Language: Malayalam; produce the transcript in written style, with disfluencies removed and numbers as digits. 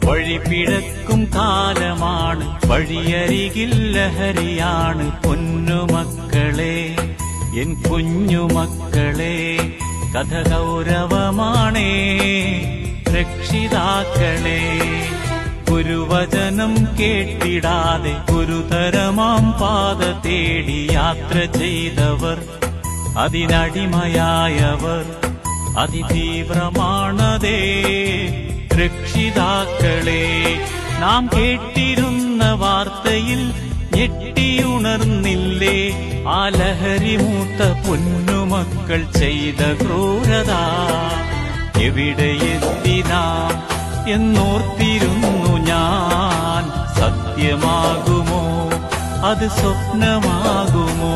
വഴിപിഴക്കും കാലമാണ്, വഴിയരികിൽ ലഹരിയാണ്. പൊന്നുമക്കളെ, എൻ കുഞ്ഞുമക്കളെ, കഥ ഗൗരവമാണേ രക്ഷിതാക്കളെ. ഗുരുവചനം കേട്ടിടാതെ ഗുരുതരമാം പാത തേടി യാത്ര ചെയ്തവർ, അതിനടിമയായവർ അതിതീവ്രമാണതേ രക്ഷിതാക്കളെ. നാം കേട്ടിരുന്ന വാർത്തയിൽ ഞെട്ടിയുണർന്നില്ലേ ആ ലഹരി മൂത്ത പൊന്നുമക്കൾ ചെയ്ത ക്രൂരത? എവിടെയെത്തി നാം എന്നോർത്തിരുന്നു ഞാൻ. സത്യമാകുമോ അത് സ്വപ്നമാകുമോ?